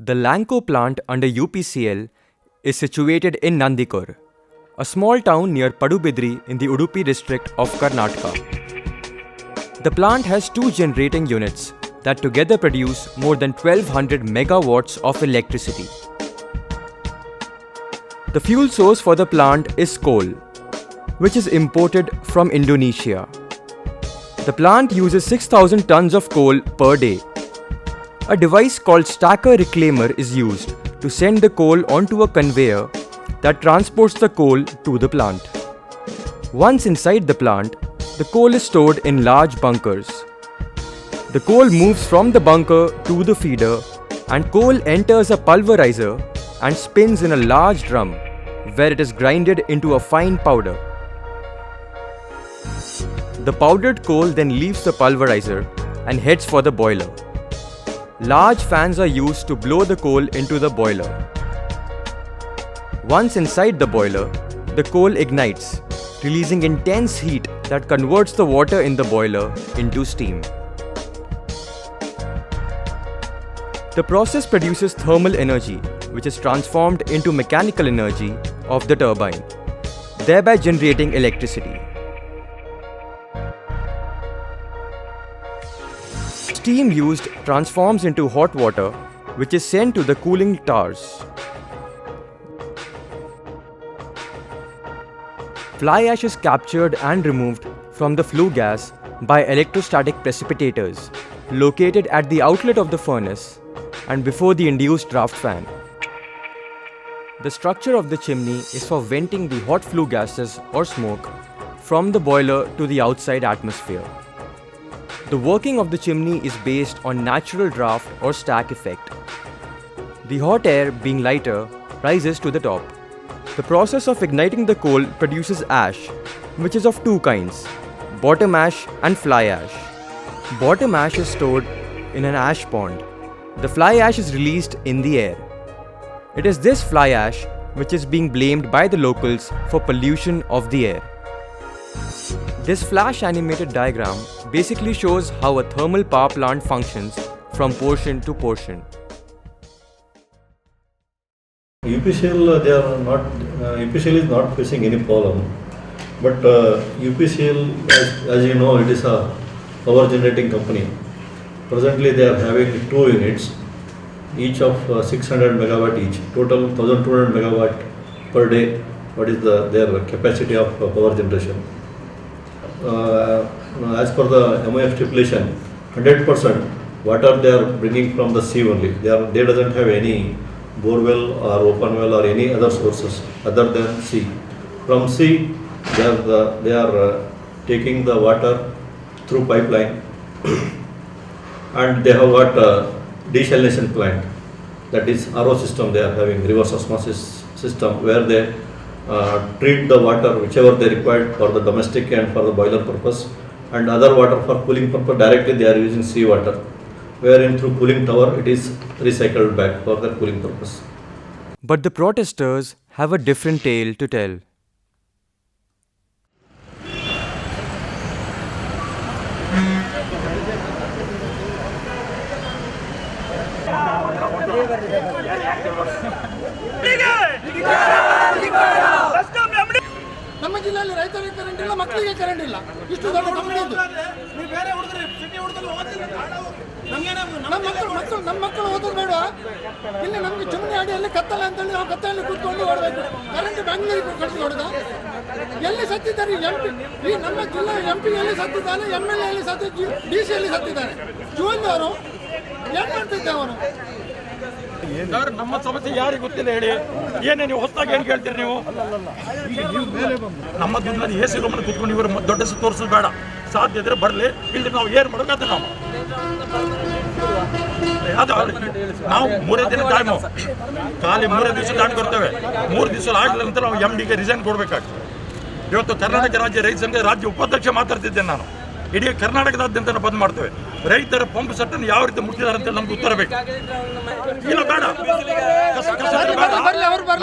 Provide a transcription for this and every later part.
The LANCO plant under UPCL is situated in Nandikur, a small town near Padubidiri in the Udupi District of Karnataka. The plant has two generating units that together produce more than 1200 megawatts of electricity. The fuel source for the plant is coal, which is imported from Indonesia. The plant uses 6,000 tons of coal per day. A device called stacker reclaimer is used to send the coal onto a conveyor that transports the coal to the plant. Once inside the plant, the coal is stored in large bunkers. The coal moves from the bunker to the feeder, and coal enters a pulverizer and spins in a large drum where it is grinded into a fine powder. The powdered coal then leaves the pulverizer and heads for the boiler. Large fans are used to blow the coal into the boiler. Once inside the boiler, the coal ignites, releasing intense heat that converts the water in the boiler into steam. The process produces thermal energy, which is transformed into mechanical energy of the turbine, thereby generating electricity. Steam used transforms into hot water, which is sent to the cooling towers. Fly ash is captured and removed from the flue gas by electrostatic precipitators located at the outlet of the furnace and before the induced draft fan. The structure of the chimney is for venting the hot flue gases or smoke from the boiler to the outside atmosphere. The working of the chimney is based on natural draft or stack effect. The hot air, being lighter, rises to the top. The process of igniting the coal produces ash, which is of two kinds, bottom ash and fly ash. Bottom ash is stored in an ash pond. The fly ash is released in the air. It is this fly ash which is being blamed by the locals for pollution of the air. This flash animated diagram basically shows how a thermal power plant functions from portion to portion. UPCL, UPCL is not facing any problem, but UPCL, as you know, it is a power generating company. Presently, they are having two units, each of 600 megawatt each, total 1200 megawatt per day. What is their capacity of power generation? As per the MOF stipulation, 100% water they are bringing from the sea only. They doesn't have any borewell or open well or any other sources other than sea. From sea, they are taking the water through pipeline, and they have got a desalination plant, that is RO system. They are having reverse osmosis system where they treat the water whichever they require for the domestic and for the boiler purpose, and other water for cooling purpose directly they are using sea water, wherein through cooling tower it is recycled back for the cooling purpose. But the protesters have a different tale to tell. ನಮ್ಮ ಜಿಲ್ಲೆಯಲ್ಲಿ ರೈತರಿಗೆ current ಇಲ್ಲ, ಮಕ್ಕಳಿಗೆ current ಇಲ್ಲ. ಇಷ್ಟು ದೊಡ್ಡ company ಇದು. ನಮ್ಮ ಮಕ್ಕಳು ಓದೋದು ಬೇಡ. ಇಲ್ಲಿ ನಮ್ಗೆ ಚಿಮಣಿ ಅಡಿಯಲ್ಲಿ ಕತ್ತಲೆ ಅಂತೇಳಿ ನಾವು ಕತ್ತಲೆಯಲ್ಲಿ ಕೂತ್ಕೊಂಡು ಓಡಬೇಕು. ಕರೆಂಟ್ ಬೆಂಗಳೂರಿಗೆ ಕಳಿಸಿ ಹೊಡೆದ. ಎಲ್ಲಿ ಸತ್ತಿದ್ದಾರೆ ಈ ನಮ್ಮ ಜಿಲ್ಲೆ MP ಎಲ್ಲಿ ಸತ್ತಿದ್ದಾನೆ, MLA ಎಲ್ಲಿ ಸತ್ತಿದ್ದು, DC ಎಲ್ಲಿ ಸತ್ತಿದ್ದಾರೆ. ಜೂನ್ದವರು ಏನ್ ಮಾಡ್ತಿದ್ದೆ ಅವನು? ಸರ್, ನಮ್ಮ ಸಮಸ್ಯೆ ಯಾರಿಗೆ ಗೊತ್ತಿಲ್ಲ ಹೇಳಿ. ಏನೇ ನೀವು ಹೊಸದಾಗಿ ಏನು ಕೇಳ್ತೀರಿ ನೀವು? ನಮ್ಮ ದುಡ್ಡಲ್ಲಿ AC ರೂಮಲ್ಲಿ ಕೂತ್ಕೊಂಡು ಇವರು ದೊಡ್ಡ ತೋರಿಸೋದು ಬೇಡ. ಸಾಧ್ಯ ಇದ್ರೆ ಬರಲಿ, ಇಲ್ಲಿ ನಾವು ಏನು ಮಾಡೋದು ನಾವು 3 ದಿನ ಟೈಮು, ಖಾಲಿ 3 ದಿವಸ ಟೈಮ್ ಕೊಡ್ತೇವೆ. 3 ದಿವಸ ಆಗಲಿಲ್ಲ ಅಂತ ನಾವು MD ಗೆ ರಿಸೈನ್ ಕೊಡಬೇಕಾಗ್ತದೆ. ಇವತ್ತು ಕರ್ನಾಟಕ ರಾಜ್ಯ ರೈತ ಸಂಘ ರಾಜ್ಯ ಉಪಾಧ್ಯಕ್ಷ ಮಾತಾಡ್ತಿದ್ದೇನೆ ನಾನು. ಇಡೀ ಕರ್ನಾಟಕದಾದ್ಯಂತ ನಾವು ಬಂದ್ ಮಾಡ್ತೇವೆ. ರೈತರ ಪಂಪ್ ಸೆಟ್ಟನ್ನು ಯಾವ ರೀತಿ ಮುಟ್ಟಿದ್ದಾರೆ ಅಂತ ನಮ್ಗೆ ಉತ್ತರ ಬೇಕು. ಇಲ್ಲ ಬೇಡ,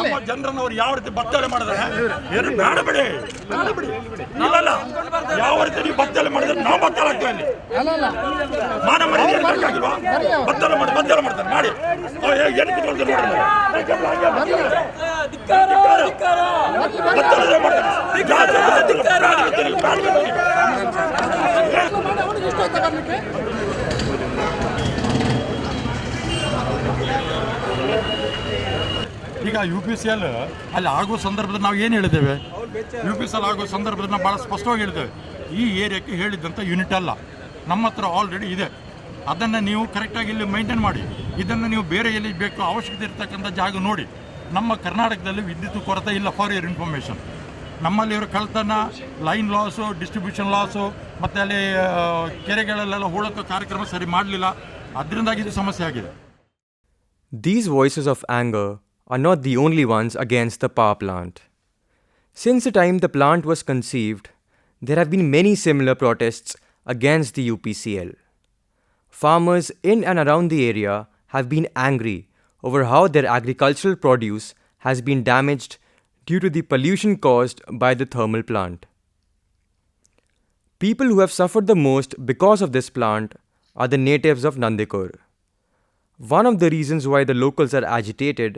ನಮ್ಮ ಜನರನ್ನು ಅವ್ರು ಯಾವ ರೀತಿ ಬತ್ತಲೆ ಮಾಡಿದ್ರೆ ಏನು ಬೇಡ ಬಿಡಿ. ಇಲ್ಲ ಯಾವ ರೀತಿ ನೀವು ಬತ್ತಲೆ ಮಾಡಿದ್ರೆ ನಾವು ಬತ್ತಲೆ ಆಗ್ತೇವೆ. ಅಲ್ಲಿ ಮಾನ ಮರ್ಯಾದೆ ಬೇಕಾಗಿಲ್ವಾ? ಬತ್ತಲೆ ಮಾಡ್ತಾರೆ ಮಾಡಿ ಏನು ಕಿತ್ಕೊಳ್ತಾರೆ ಈಗ UPCL ಅಲ್ಲಿ ಆಗೋ ಸಂದರ್ಭದಲ್ಲಿ ನಾವು ಏನು ಹೇಳಿದ್ದೇವೆ? UPCL ಆಗೋ ಸಂದರ್ಭದಲ್ಲಿ ನಾವು ಭಾಳ ಸ್ಪಷ್ಟವಾಗಿ ಹೇಳಿದ್ದೇವೆ, ಈ ಏರಿಯಾಕ್ಕೆ ಹೇಳಿದ್ದಂಥ ಯೂನಿಟ್ ಅಲ್ಲ, ನಮ್ಮ ಹತ್ರ ಆಲ್ರೆಡಿ ಇದೆ, ಅದನ್ನು ನೀವು ಕರೆಕ್ಟಾಗಿ ಇಲ್ಲಿ ಮೈಂಟೈನ್ ಮಾಡಿ. ಇದನ್ನು ನೀವು ಬೇರೆ ಎಲ್ಲಿ ಬೇಕು ಅವಶ್ಯಕತೆ ಇರ್ತಕ್ಕಂಥ ಜಾಗ ನೋಡಿ. ನಮ್ಮ ಕರ್ನಾಟಕದಲ್ಲಿ ವಿದ್ಯುತ್ ಕೊರತೆ ಇಲ್ಲ. ಫಾರ್ ಯುವರ್ ಇನ್ಫಾರ್ಮೇಷನ್, ನಮ್ಮಲ್ಲಿ ಇವರು ಕಳ್ತನ, ಲೈನ್ ಲಾಸು, ಡಿಸ್ಟ್ರಿಬ್ಯೂಷನ್ ಲಾಸು, ಮತ್ತು ಅಲ್ಲಿ ಕೆರೆಗಳಲ್ಲೆಲ್ಲ ಹೂಳಕ್ಕೆ ಕಾರ್ಯಕ್ರಮ ಸರಿ ಮಾಡಲಿಲ್ಲ, ಅದರಿಂದಾಗಿ ಇದು ಸಮಸ್ಯೆ ಆಗಿದೆ. These voices of anger are not the only ones against the power plant. Since the time the plant was conceived, there have been many similar protests against the UPCL. Farmers in and around the area have been angry over how their agricultural produce has been damaged due to the pollution caused by the thermal plant. People who have suffered the most because of this plant are the natives of Nandikur. One of the reasons why the locals are agitated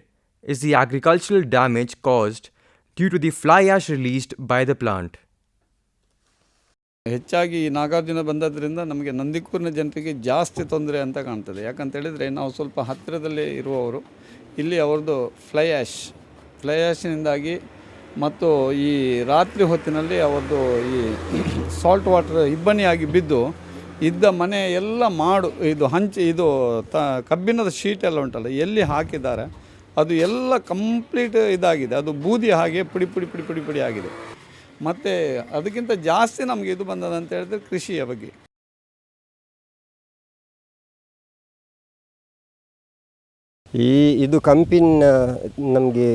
is the agricultural damage caused due to the fly ash released by the plant. ಹೆಚ್ಚಾಗಿ ಈ ನಾಗಾರ್ಜುನ ಬಂದದ್ರಿಂದ ನಮಗೆ ನಂದಿಕೂರಿನ ಜನರಿಗೆ ಜಾಸ್ತಿ ತೊಂದರೆ ಅಂತ ಕಾಣ್ತದೆ. ಯಾಕಂತ ಹೇಳಿದರೆ ನಾವು ಸ್ವಲ್ಪ ಹತ್ತಿರದಲ್ಲೇ ಇರುವವರು. ಇಲ್ಲಿ ಅವ್ರದ್ದು ಫ್ಲೈ ಆ್ಯಶ್ನಿಂದಾಗಿ ಮತ್ತು ಈ ರಾತ್ರಿ ಹೊತ್ತಿನಲ್ಲಿ ಅವ್ರದ್ದು ಈ ಸಾಲ್ಟ್ ವಾಟರ್ ಇಬ್ಬನಿಯಾಗಿ ಬಿದ್ದು ಇದ್ದ ಮನೆ ಎಲ್ಲ ಇದು ಕಬ್ಬಿಣದ ಶೀಟ್ ಎಲ್ಲ ಉಂಟಲ್ಲ, ಎಲ್ಲಿ ಹಾಕಿದ್ದಾರೆ ಅದು ಎಲ್ಲ ಕಂಪ್ಲೀಟ್ ಇದಾಗಿದೆ, ಅದು ಬೂದಿ ಹಾಗೆ ಪುಡಿ ಆಗಿದೆ. ಮತ್ತು ಅದಕ್ಕಿಂತ ಜಾಸ್ತಿ ನಮಗೆ ಇದು ಬಂದದಂತ ಹೇಳಿದ್ರೆ ಕೃಷಿಯ ಬಗ್ಗೆ. ಇದು ಕಂಪಿನ ನಮಗೆ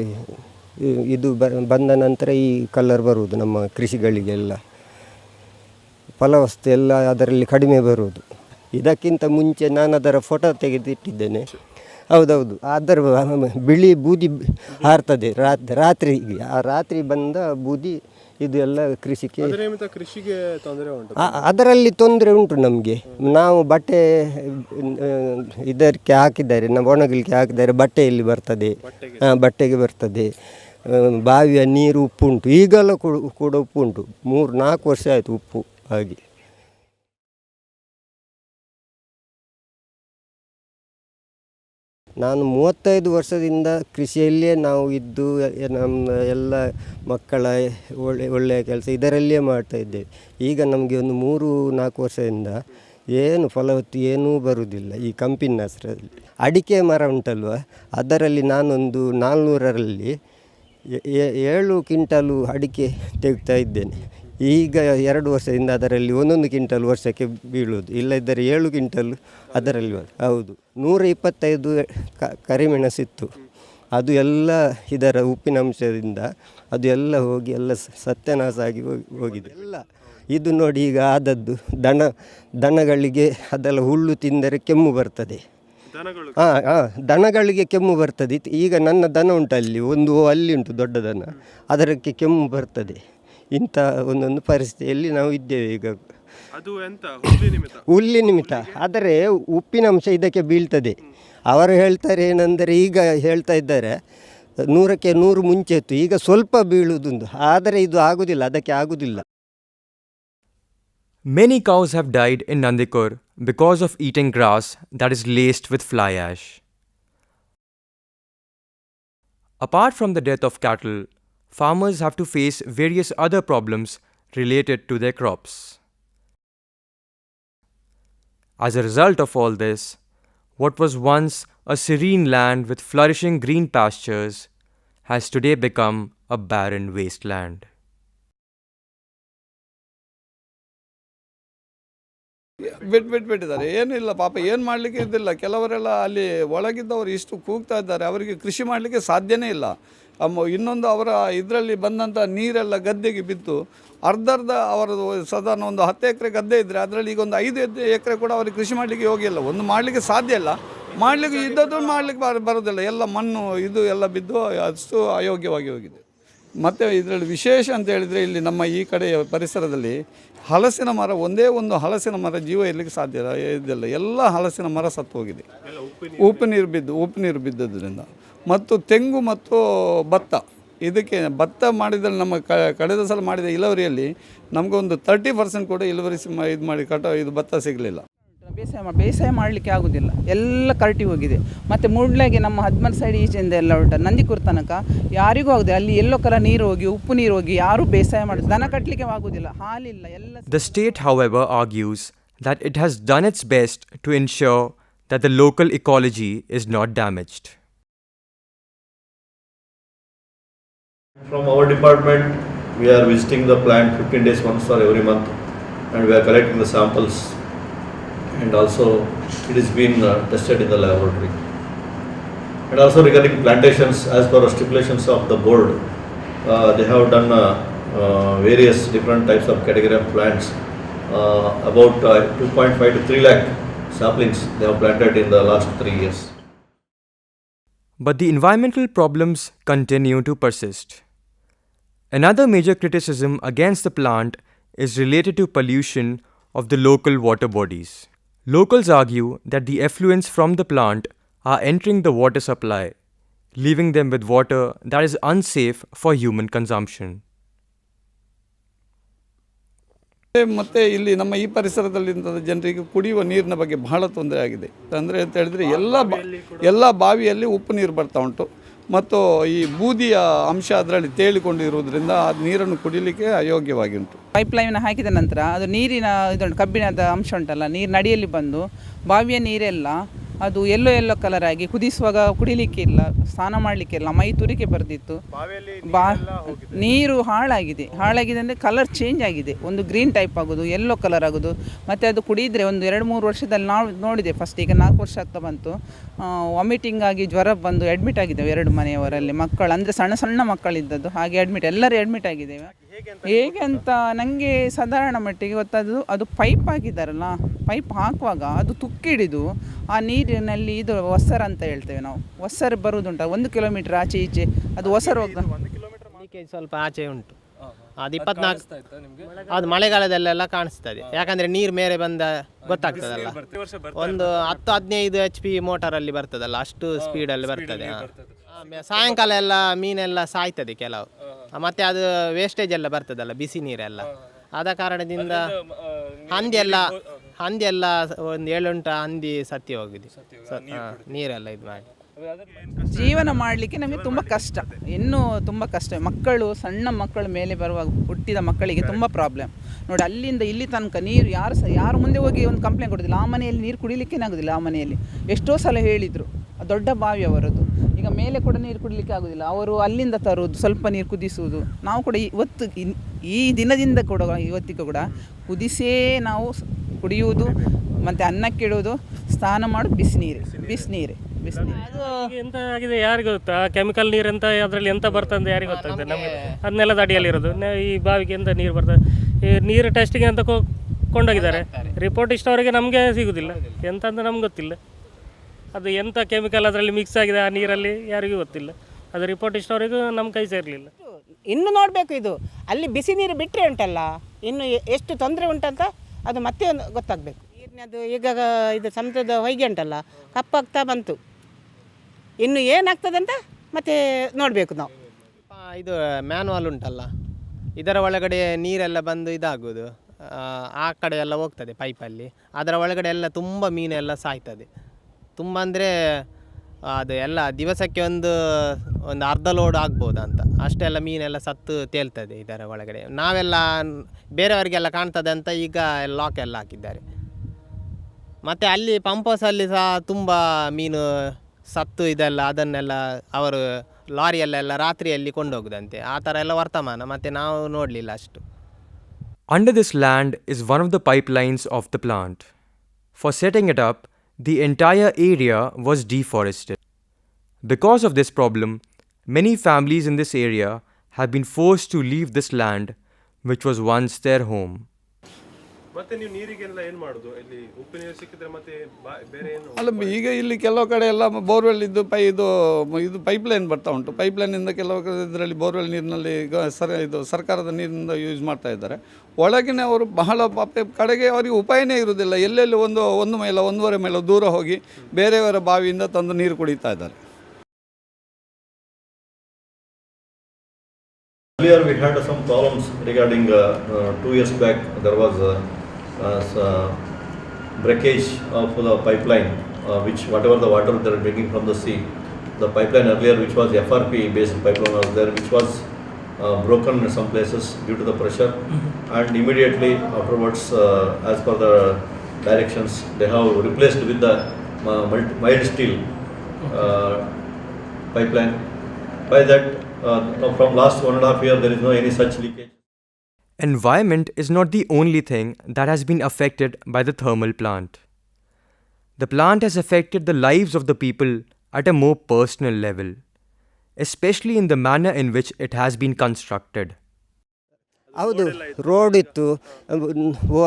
ಇದು ಬಂದ ನಂತರ ಈ ಕಲರ್ ಬರುವುದು ನಮ್ಮ ಕೃಷಿಗಳಿಗೆಲ್ಲ, ಫಲವಸ್ತು ಎಲ್ಲ ಅದರಲ್ಲಿ ಕಡಿಮೆ ಬರುವುದು. ಇದಕ್ಕಿಂತ ಮುಂಚೆ ನಾನು ಅದರ ಫೋಟೋ ತೆಗೆದಿಟ್ಟಿದ್ದೇನೆ. ಹೌದೌದು, ಅದರ ಬಿಳಿ ಬೂದಿ ಹಾರ್ತದೆ ರಾತ್ರಿಗೆ. ಆ ರಾತ್ರಿ ಬಂದ ಬೂದಿ ಇದು ಎಲ್ಲ ಕೃಷಿಗೆ ಅದರಲ್ಲಿ ತೊಂದರೆ ಉಂಟು ನಮಗೆ. ನಾವು ಬಟ್ಟೆ ಇದಕ್ಕೆ ಹಾಕಿದ್ದಾರೆ, ನಾವು ಒಣಗಲಿಕ್ಕೆ ಹಾಕಿದ್ದಾರೆ, ಬಟ್ಟೆಯಲ್ಲಿ ಬರ್ತದೆ, ಬಟ್ಟೆಗೆ ಬರ್ತದೆ. ಬಾವಿಯ ನೀರು ಉಪ್ಪು ಉಂಟು, ಈಗೆಲ್ಲ ಕೂಡ ಉಪ್ಪು ಉಂಟು. 3-4 ವರ್ಷ ಆಯಿತು ಉಪ್ಪು ಹಾಗೆ. ನಾನು 35 ವರ್ಷದಿಂದ ಕೃಷಿಯಲ್ಲಿಯೇ ನಾವು ಇದ್ದು ನಮ್ಮ ಎಲ್ಲ ಮಕ್ಕಳ ಒಳ್ಳೆಯ ಕೆಲಸ ಇದರಲ್ಲಿಯೇ ಮಾಡ್ತಾಯಿದ್ದೇವೆ. ಈಗ ನಮಗೆ ಒಂದು 3-4 ವರ್ಷದಿಂದ ಏನು ಫಲವತ್ತು ಏನೂ ಬರುವುದಿಲ್ಲ ಈ ಕಂಪಿನ ಹೆಸರಲ್ಲಿ. ಅಡಿಕೆ ಮರ ಉಂಟಲ್ವ, ಅದರಲ್ಲಿ ನಾನೊಂದು 400ರಲ್ಲಿ 7 ಕ್ವಿಂಟಲು ಅಡಿಕೆ ತೆಗ್ತಾ ಇದ್ದೇನೆ. ಈಗ 2 ವರ್ಷದಿಂದ ಅದರಲ್ಲಿ 1 ಕ್ವಿಂಟಲ್ ವರ್ಷಕ್ಕೆ ಬೀಳುವುದು, ಇಲ್ಲದಿದ್ದರೆ 7 ಕ್ವಿಂಟಲ್ ಅದರಲ್ಲಿ. ಹೌದು, 125 ಕರಿಮೆಣಸಿತ್ತು, ಅದು ಎಲ್ಲ ಇದರ ಉಪ್ಪಿನಂಶದಿಂದ ಅದು ಎಲ್ಲ ಹೋಗಿ ಎಲ್ಲ ಸತ್ಯನಾಶ ಆಗಿ ಹೋಗಿದೆ ಎಲ್ಲ. ಇದು ನೋಡಿ ಈಗ ಆದದ್ದು ದನಗಳಿಗೆ ಅದೆಲ್ಲ ಹುಲ್ಲು ತಿಂದರೆ ಕೆಮ್ಮು ಬರ್ತದೆ. ದನಗಳಿಗೆ ಕೆಮ್ಮು ಬರ್ತದೆ. ಈಗ ನನ್ನ ದನ ಉಂಟಲ್ಲಿ ಅಲ್ಲಿ ಉಂಟು ದೊಡ್ಡ ದನ, ಅದಕ್ಕೆ ಕೆಮ್ಮು ಬರ್ತದೆ. ಇಂಥ ಒಂದೊಂದು ಪರಿಸ್ಥಿತಿಯಲ್ಲಿ ನಾವು ಇದ್ದೇವೆ ಈಗ. ಅದು ಎಂತ ಹುಲ್ಲಿ ನಿಮಿತ್ತ, ಆದರೆ ಉಪ್ಪಿನಂಶ ಇದಕ್ಕೆ ಬೀಳ್ತದೆ. ಅವರು ಹೇಳ್ತಾರೆ ಏನಂದರೆ, ಈಗ ಹೇಳ್ತಾ ಇದ್ದಾರೆ 100ಕ್ಕೆ 100 ಮುಂಚೆ ಇತ್ತು, ಈಗ ಸ್ವಲ್ಪ ಬೀಳುವುದುಂಟು, ಆದರೆ ಇದು ಆಗುವುದಿಲ್ಲ, ಅದಕ್ಕೆ ಆಗುವುದಿಲ್ಲ. Many cows have died in Nandikur because of eating grass that is laced with fly ash. Apart from the death of cattle, farmers have to face various other problems related to their crops. As a result of all this, what was once a serene land with flourishing green pastures has today become a barren wasteland. ಬಿಟ್ಟಿದ್ದಾರೆ. ಏನಿಲ್ಲ ಪಾಪ, ಏನು ಮಾಡಲಿಕ್ಕೆ ಇದ್ದಿಲ್ಲ. ಕೆಲವರೆಲ್ಲ ಅಲ್ಲಿ ಒಳಗಿದ್ದವರು ಇಷ್ಟು ಕೂಗ್ತಾ ಇದ್ದಾರೆ, ಅವರಿಗೆ ಕೃಷಿ ಮಾಡಲಿಕ್ಕೆ ಸಾಧ್ಯನೇ ಇಲ್ಲ. ಇನ್ನೊಂದು ಅವರ ಇದರಲ್ಲಿ ಬಂದಂಥ ನೀರೆಲ್ಲ ಗದ್ದೆಗೆ ಬಿದ್ದು ಅರ್ಧ ಅವರದು ಸಾಧಾರಣ ಒಂದು 10 ಎಕರೆ ಗದ್ದೆ ಇದ್ದರೆ ಅದರಲ್ಲಿ ಈಗ ಒಂದು 5 ಎಕರೆ ಕೂಡ ಅವರಿಗೆ ಕೃಷಿ ಮಾಡಲಿಕ್ಕೆ ಹೋಗಿಲ್ಲ. ಒಂದು ಮಾಡಲಿಕ್ಕೆ ಸಾಧ್ಯ ಇಲ್ಲ, ಮಾಡಲಿಕ್ಕೆ ಇದ್ದದ್ದು ಮಾಡಲಿಕ್ಕೆ ಬರೋದಿಲ್ಲ, ಎಲ್ಲ ಮಣ್ಣು ಇದು ಎಲ್ಲ ಬಿದ್ದು ಅಷ್ಟು ಅಯೋಗ್ಯವಾಗಿ ಹೋಗಿದೆ. ಮತ್ತು ಇದರಲ್ಲಿ ವಿಶೇಷ ಅಂತ ಹೇಳಿದರೆ ಇಲ್ಲಿ ನಮ್ಮ ಈ ಕಡೆಯ ಪರಿಸರದಲ್ಲಿ ಹಲಸಿನ ಮರ, ಒಂದೇ ಒಂದು ಹಲಸಿನ ಮರ ಜೀವ ಇರಲಿಕ್ಕೆ ಸಾಧ್ಯ ಇದಿಲ್ಲ, ಎಲ್ಲ ಹಲಸಿನ ಮರ ಸತ್ತು ಹೋಗಿದೆ ಉಪ್ಪು ನೀರು ಬಿದ್ದದ್ರಿಂದ. ಮತ್ತು ತೆಂಗು ಮತ್ತು ಭತ್ತ, ಇದಕ್ಕೆ ಭತ್ತ ಮಾಡಿದಲ್ಲಿ ನಮ್ಮ ಕಳೆದ ಸಲ ಮಾಡಿದ ಇಳುವರಿಯಲ್ಲಿ ನಮಗೊಂದು 30% ಕೂಡ ಇಳುವರಿ ಇದು ಮಾಡಿ ಇದು ಭತ್ತ ಸಿಗಲಿಲ್ಲ. ಬೇಸಾಯ ಮಾಡಲಿಕ್ಕೆ ಆಗೋದಿಲ್ಲ, ಎಲ್ಲ ಕರಟಿ ಹೋಗಿದೆ. ಮತ್ತು ಮೂಡ್ಲಾಗೆ ನಮ್ಮ 13 ಸೈಡ್ ಈಚೆಯಿಂದ ಎಲ್ಲ ಉಂಟು, ನಂದಿಕೂರು ತನಕ ಯಾರಿಗೂ ಆಗೋದಿಲ್ಲ. ಅಲ್ಲಿ ಎಲ್ಲೋ ಕಲ ನೀರು ಹೋಗಿ ಉಪ್ಪು ನೀರು ಹೋಗಿ ಯಾರೂ ಬೇಸಾಯ ಮಾಡೋದು, ದನ ಕಟ್ಟಲಿಕ್ಕೆ ಆಗೋದಿಲ್ಲ, ಹಾಲಿಲ್ಲ ಎಲ್ಲ. The state, however, argues that it has done its best to ensure that the local ecology is not damaged. From our department, we are visiting the plant 15 days once or every month, and we are collecting the samples, and also it is been tested in the laboratory. And also regarding plantations, as per the stipulations of the board, they have done various different types of category of plants, about 2.5 to 3 lakh saplings they have planted in the last 3 years. But the environmental problems continue to persist. Another major criticism against the plant is related to pollution of the local water bodies. Locals argue that the effluents from the plant are entering the water supply, leaving them with water that is unsafe for human consumption. ಮತ್ತು ಇಲ್ಲಿ ನಮ್ಮ ಈ ಪರಿಸರದಲ್ಲಿಂದ ಜನರಿಗೆ ಕುಡಿಯುವ ನೀರಿನ ಬಗ್ಗೆ ಬಹಳ ತೊಂದರೆ ಆಗಿದೆ. ಅಂದರೆ ಅಂತ ಹೇಳಿದರೆ ಎಲ್ಲ ಬಾವಿಯಲ್ಲಿ ಉಪ್ಪು ನೀರು ಬರ್ತಾ ಉಂಟು ಮತ್ತು ಈ ಬೂದಿಯ ಅಂಶ ಅದರಲ್ಲಿ ತೇಲಿಕೊಂಡಿರುವುದರಿಂದ ಆ ನೀರನ್ನು ಕುಡಿಯಲಿಕ್ಕೆ ಅಯೋಗ್ಯವಾಗಿ ಉಂಟು. ಪೈಪ್ಲೈನ್ ಹಾಕಿದ ನಂತರ ಅದು ನೀರಿನ ಇದೊಂದು ಕಬ್ಬಿಣದ ಅಂಶ ಉಂಟಲ್ಲ, ನೀರು ನಡಿಯಲ್ಲಿ ಬಂದು ಬಾವಿಯ ನೀರೆಲ್ಲ ಅದು ಎಲ್ಲೋ ಕಲರ್ ಆಗಿ ಕುದಿಸುವಾಗ ಕುಡಿಲಿಕ್ಕೆ ಇಲ್ಲ, ಸ್ನಾನ ಮಾಡಲಿಕ್ಕೆ ಇಲ್ಲ, ಮೈ ತುರಿಕೆ ಬರ್ತಿತ್ತು. ನೀರು ಹಾಳಾಗಿದೆ ಅಂದರೆ ಕಲರ್ ಚೇಂಜ್ ಆಗಿದೆ, ಒಂದು ಗ್ರೀನ್ ಟೈಪ್ ಆಗೋದು, ಎಲ್ಲೋ ಕಲರ್ ಆಗೋದು. ಮತ್ತು ಅದು ಕುಡಿದರೆ ಒಂದು 2-3 ವರ್ಷದಲ್ಲಿ ನಾವು ನೋಡಿದೆ, ಫಸ್ಟ್ ಈಗ 4 ವರ್ಷ ಆಗ್ತಾ ಬಂತು, ವಾಮಿಟಿಂಗ್ ಆಗಿ ಜ್ವರ ಬಂದು ಅಡ್ಮಿಟ್ ಆಗಿದ್ದೇವೆ 2 ಮನೆಯವರಲ್ಲಿ. ಮಕ್ಕಳು ಅಂದರೆ ಸಣ್ಣ ಮಕ್ಕಳಿದ್ದದ್ದು, ಹಾಗೆ ಎಲ್ಲರೂ ಅಡ್ಮಿಟ್ ಆಗಿದ್ದೇವೆ. ಹೇಗೆ ಅಂತ ನನಗೆ ಸಾಧಾರಣ ಮಟ್ಟಿಗೆ ಗೊತ್ತಾದ್ದು, ಅದು ಪೈಪ್ ಹಾಕಿದ್ದಾರಲ್ಲ, ಪೈಪ್ ಹಾಕುವಾಗ ಅದು ತುಕ್ಕಿಡಿದು ಆ ನೀರಿನಲ್ಲಿ ಇದು ಒಸರು ಅಂತ ಹೇಳ್ತೇವೆ ನಾವು, ಒಸರು ಬರುವುದುಂಟ 1 ಕಿಲೋಮೀಟರ್ ಆಚೆ ಈಚೆ ಅದು ಒಸರು ಹೋಗ ಸ್ವಲ್ಪ ಆಚೆ ಉಂಟು. ಅದು 24 ಅದು ಮಳೆಗಾಲದಲ್ಲೆಲ್ಲ ಕಾಣಿಸ್ತದೆ, ಯಾಕಂದರೆ ನೀರು ಮೇಲೆ ಬಂದ ಗೊತ್ತಾಗ್ತದಲ್ಲ. ಒಂದು 10-15 HP ಮೋಟಾರಲ್ಲಿ ಬರ್ತದಲ್ಲ, ಅಷ್ಟು ಸ್ಪೀಡಲ್ಲಿ ಬರ್ತದೆ. ಸಾಯಂಕಾಲ ಎಲ್ಲ ಮೀನೆಲ್ಲ ಸಾಯ್ತದೆ ಕೆಲವು, ಮತ್ತು ಅದು ವೇಸ್ಟೇಜ್ ಎಲ್ಲ ಬರ್ತದಲ್ಲ, ಬಿಸಿ ನೀರೆಲ್ಲ. ಆದ ಕಾರಣದಿಂದ ಹಂದಿ ಎಲ್ಲ ಒಂದು 7-8 ಹಂದಿ ಸತ್ಯ ಹೋಗಿದೆ, ನೀರೆಲ್ಲ ಇದು ಮಾಡಿ. ಜೀವನ ಮಾಡಲಿಕ್ಕೆ ನಮಗೆ ತುಂಬ ಕಷ್ಟ, ಇನ್ನೂ ತುಂಬ ಕಷ್ಟ. ಮಕ್ಕಳು, ಸಣ್ಣ ಮಕ್ಕಳ ಮೇಲೆ ಬರುವಾಗ ಹುಟ್ಟಿದ ಮಕ್ಕಳಿಗೆ ತುಂಬ ಪ್ರಾಬ್ಲಮ್ ನೋಡಿ. ಅಲ್ಲಿಂದ ಇಲ್ಲಿ ತನಕ ನೀರು ಯಾರು ಮುಂದೆ ಹೋಗಿ ಒಂದು ಕಂಪ್ಲೇಂಟ್ ಕೊಡೋದಿಲ್ಲ, ಆ ಮನೆಯಲ್ಲಿ ನೀರು ಕುಡಿಲಿಕ್ಕೆ ಆಗೋದಿಲ್ಲ. ಆ ಮನೆಯಲ್ಲಿ ಎಷ್ಟೋ ಸಲ ಹೇಳಿದರು, ದೊಡ್ಡ ಬಾವಿ ಅವರದ್ದು, ಈಗ ಮೇಲೆ ಕೂಡ ನೀರು ಕುಡಿಲಿಕ್ಕೆ ಆಗೋದಿಲ್ಲ. ಅವರು ಅಲ್ಲಿಂದ ತರುವುದು, ಸ್ವಲ್ಪ ನೀರು ಕುದಿಸುವುದು. ನಾವು ಕೂಡ ಇವತ್ತು ಈ ದಿನದಿಂದ ಕೂಡ ಇವತ್ತಿಗೂ ಕೂಡ ಕುದಿಸೇ ನಾವು ಕುಡಿಯುವುದು, ಮತ್ತು ಅನ್ನಕ್ಕಿಡುವುದು, ಸ್ನಾನ ಮಾಡೋದು ಬಿಸಿನೀರೇ. ಅದು ಎಂತ ಆಗಿದೆ ಯಾರಿಗೆ ಗೊತ್ತಾ? ಕೆಮಿಕಲ್ ನೀರು ಅಂತ ಅದರಲ್ಲಿ ಎಂತ ಬರ್ತದೆ ಯಾರಿಗೆ ಗೊತ್ತಾಗ್ತದೆ? ನಮಗೆ ಅದನ್ನೆಲ್ಲ ಅಡಿಯಲ್ಲಿರೋದು. ಈ ಬಾವಿಗೆ ಎಂತ ನೀರು ಬರ್ತದೆ, ಈ ನೀರು ಟೆಸ್ಟಿಗೆ ಅಂತ ಕೊಂಡೋಗಿದ್ದಾರೆ. ರಿಪೋರ್ಟ್ ಇಷ್ಟವರೆಗೆ ನಮಗೆ ಸಿಗೋದಿಲ್ಲ, ಎಂತ ಅಂತ ನಮ್ಗೆ ಗೊತ್ತಿಲ್ಲ. ಅದು ಎಂಥ ಕೆಮಿಕಲ್ ಅದರಲ್ಲಿ ಮಿಕ್ಸ್ ಆಗಿದೆ ಆ ನೀರಲ್ಲಿ ಯಾರಿಗೂ ಗೊತ್ತಿಲ್ಲ. ಅದು ರಿಪೋರ್ಟ್ ಇಷ್ಟವರೆಗೂ ನಮ್ಮ ಕೈ ಸೇರಲಿಲ್ಲ. ಇನ್ನು ನೋಡಬೇಕು, ಇದು ಅಲ್ಲಿ ಬಿಸಿ ನೀರು ಬಿಟ್ಟರೆ ಉಂಟಲ್ಲ, ಇನ್ನು ಎಷ್ಟು ತೊಂದರೆ ಉಂಟಂತ ಅದು ಮತ್ತೆ ಗೊತ್ತಾಗಬೇಕು. ನೀರಿನದು ಈಗ ಇದು ಸಮುದ್ರದ ಹೊಯ್ಗೆ ಉಂಟಲ್ಲ, ಕಪ್ಪಾಗ್ತಾ ಬಂತು, ಇನ್ನು ಏನಾಗ್ತದೆ ಅಂತ ಮತ್ತೆ ನೋಡಬೇಕು ನಾವು. ಇದು ಮ್ಯಾನ್ವಾಲ್ ಉಂಟಲ್ಲ, ಇದರ ಒಳಗಡೆ ನೀರೆಲ್ಲ ಬಂದು ಇದಾಗೋದು, ಆ ಕಡೆ ಎಲ್ಲ ಹೋಗ್ತದೆ ಪೈಪಲ್ಲಿ. ಅದರ ಒಳಗಡೆ ಎಲ್ಲ ತುಂಬ ಮೀನೆಲ್ಲ ಸಾಯ್ತದೆ. ತುಂಬ ಅಂದರೆ ಅದು ಎಲ್ಲ ದಿವಸಕ್ಕೆ ಒಂದು ಅರ್ಧ ಲೋಡ್ ಆಗ್ಬೋದು ಅಂತ, ಅಷ್ಟೆಲ್ಲ ಮೀನೆಲ್ಲ ಸತ್ತು ತೇಲ್ತದೆ ಇದರ ಒಳಗಡೆ. ನಾವೆಲ್ಲ ಬೇರೆಯವರಿಗೆಲ್ಲ ಕಾಣ್ತದೆ ಅಂತ ಈಗ ಲಾಕ್ ಎಲ್ಲ ಹಾಕಿದ್ದಾರೆ. ಮತ್ತು ಅಲ್ಲಿ ಪಂಪ್ ಹೌಸಲ್ಲಿ ಸಹ ತುಂಬ ಮೀನು ಸತ್ತು ಇದೆಲ್ಲ, ಅದನ್ನೆಲ್ಲ ಅವರು ಲಾರಿಯಲ್ಲೆಲ್ಲ ರಾತ್ರಿಯಲ್ಲಿ ಕೊಂಡೋಗುದಂತೆ. ಆ ಥರ ಎಲ್ಲ ವರ್ತಮಾನ, ಮತ್ತು ನಾವು ನೋಡಲಿಲ್ಲ ಅಷ್ಟು. Under this land is one of the pipelines of the plant. For setting it up, the entire area was deforested. Because of this problem, Many families in this area have been forced to leave this land, which was once their home. ಮತ್ತೆ ನೀವು ನೀರಿಗೆಲ್ಲ ಏನು ಮಾಡೋದು ಇಲ್ಲಿ ಉಪ್ಪು ನೀರು ಸಿಕ್ಕಿದ್ರೆ ಮತ್ತೆ ಬೇರೆ ಏನು ಅಲ್ಲ ಈಗ ಇಲ್ಲಿ ಕೆಲವು ಕಡೆ ಎಲ್ಲ ಬೋರ್ವೆಲ್ ಇದ್ದು ಇದು ಪೈಪ್ಲೈನ್ ಬರ್ತಾ ಉಂಟು. ಪೈಪ್ಲೈನಿಂದ ಕೆಲವು ಇದರಲ್ಲಿ ಬೋರ್ವೆಲ್ ನೀರಿನಲ್ಲಿ ಈಗ ಸರ್ಕಾರದ ನೀರಿನಿಂದ ಯೂಸ್ ಮಾಡ್ತಾ ಇದ್ದಾರೆ. ಒಳಗಿನವರು ಬಹಳ ಕಡೆಗೆ ಅವರಿಗೆ ಉಪಾಯನೇ ಇರುವುದಿಲ್ಲ. ಎಲ್ಲೆಲ್ಲಿ ಒಂದು ಮೈಲ 1.5 ಮೈಲ ದೂರ ಹೋಗಿ ಬೇರೆಯವರ ಬಾವಿಯಿಂದ ತಂದು ನೀರು ಕುಡಿತಾ ಇದ್ದಾರೆ. Earlier we had some problems regarding 2 years back there was breakage of the pipeline which whatever the water they are bringing from the sea, the pipeline earlier which was FRP based pipeline was there which was broken in some places due to the pressure and immediately afterwards as per the directions they have replaced with the mild steel pipeline. By that from last 1.5 years there is no any such leakage. Environment is not the only thing that has been affected by the thermal plant. The plant has affected the lives of the people at a more personal level, especially in the manner in which it has been constructed. ಹೌದು, road ಇತ್ತು,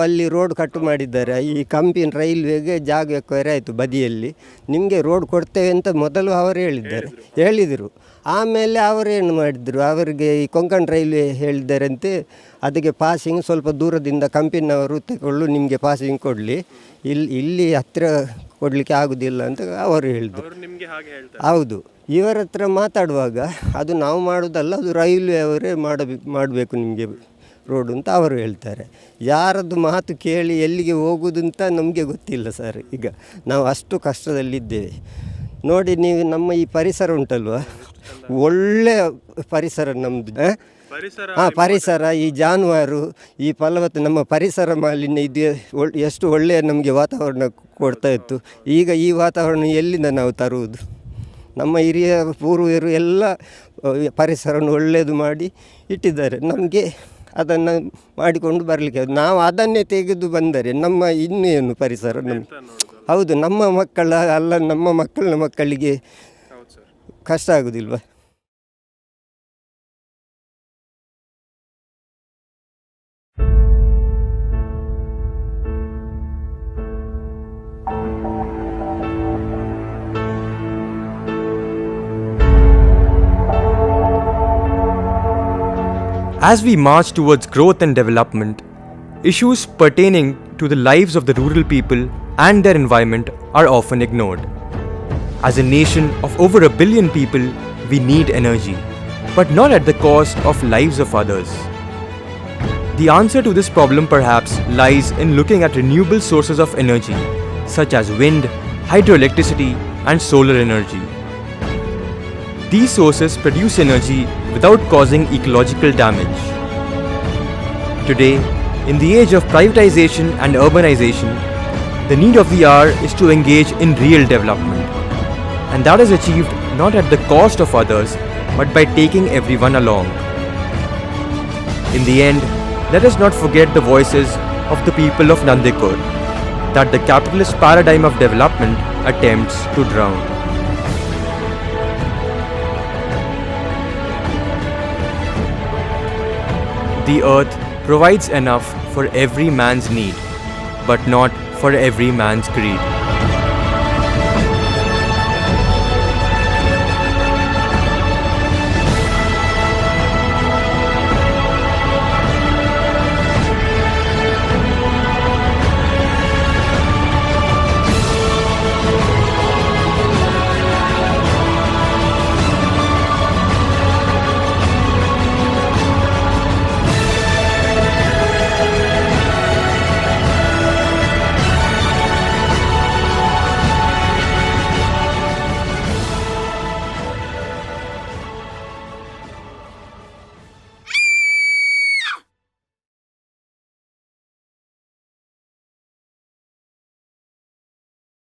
ಅಲ್ಲಿ road ಕಟ್ಟು ಮಾಡಿದ್ದಾರೆ. ಈ ಕಂಪಿನ ರೈಲ್ವೆಗೆ ಜಾಗ acquire ಆಯಿತು ಬದಿಯಲ್ಲಿ. ನಿಮಗೆ ರೋಡ್ ಕೊಡ್ತೇವೆ ಅಂತ ಮೊದಲು ಅವರು ಹೇಳಿದರು. ಆಮೇಲೆ ಅವರೇನು ಮಾಡಿದರು, ಅವರಿಗೆ ಈ ಕೊಂಕಣ್ ರೈಲ್ವೆ ಹೇಳಿದ್ದಾರಂತೆ ಅದಕ್ಕೆ ಪಾಸಿಂಗ್ ಸ್ವಲ್ಪ ದೂರದಿಂದ ಕಂಪಿನವರು ತಗೊಳ್ಳು, ನಿಮಗೆ ಪಾಸಿಂಗ್ ಕೊಡಲಿ, ಇಲ್ಲಿ ಹತ್ತಿರ ಕೊಡಲಿಕ್ಕೆ ಆಗೋದಿಲ್ಲ ಅಂತ ಅವರು ಹೇಳಿದರು. ಹೌದು, ಇವರ ಹತ್ರ ಮಾತಾಡುವಾಗ ಅದು ನಾವು ಮಾಡೋದಲ್ಲ, ಅದು ರೈಲ್ವೆ ಅವರೇ ಮಾಡಬೇಕು ನಿಮಗೆ ರೋಡು ಅಂತ ಅವರು ಹೇಳ್ತಾರೆ. ಯಾರದ್ದು ಮಾತು ಕೇಳಿ ಎಲ್ಲಿಗೆ ಹೋಗೋದಂತ ನಮಗೆ ಗೊತ್ತಿಲ್ಲ ಸರ್. ಈಗ ನಾವು ಅಷ್ಟು ಕಷ್ಟದಲ್ಲಿದ್ದೇವೆ ನೋಡಿ. ನೀವು ನಮ್ಮ ಈ ಪರಿಸರ ಉಂಟಲ್ವ, ಒಳ್ಳೆಯ ಪರಿಸರ ನಮ್ಮದು. ಪರಿಸರ, ಈ ಜಾನುವಾರು, ಈ ಫಲವತ್ತು ನಮ್ಮ ಪರಿಸರ ಮಾಲಿನ್ಯ ಇದು ಎಷ್ಟು ಒಳ್ಳೆಯ ನಮಗೆ ವಾತಾವರಣ ಕೊಡ್ತಾ ಇತ್ತು. ಈಗ ಈ ವಾತಾವರಣ ಎಲ್ಲಿಂದ ನಾವು ತರುವುದು? ನಮ್ಮ ಹಿರಿಯ ಪೂರ್ವಜರು ಎಲ್ಲ ಪರಿಸರವನ್ನು ಒಳ್ಳೆಯದು ಮಾಡಿ ಇಟ್ಟಿದ್ದಾರೆ. ನಮಗೆ ಅದನ್ನು ಮಾಡಿಕೊಂಡು ಬರಲಿಕ್ಕೆ ನಾವು ಅದನ್ನೇ ತೆಗೆದು ಬಂದರೆ ನಮ್ಮ ಇನ್ನೇನು ಪರಿಸರ ಹೌದು, ನಮ್ಮ ಮಕ್ಕಳ ಅಲ್ಲ ನಮ್ಮ ಮಕ್ಕಳ ಮಕ್ಕಳಿಗೆ ಕಷ್ಟ ಆಗೋದಿಲ್ವ? As we march towards growth and development, issues pertaining to the lives of the rural people and their environment are often ignored. As a nation of over 1 billion people, we need energy, but not at the cost of lives of others. The answer to this problem perhaps lies in looking at renewable sources of energy, such as wind, hydroelectricity, and solar energy. These sources produce energy without causing ecological damage. Today, in the age of privatization and urbanization, the need of the hour is to engage in real development. And that is achieved not at the cost of others, but by taking everyone along. In the end, let us not forget the voices of the people of Nandikur, that the capitalist paradigm of development attempts to drown. The earth provides enough for every man's need, but not for every man's greed.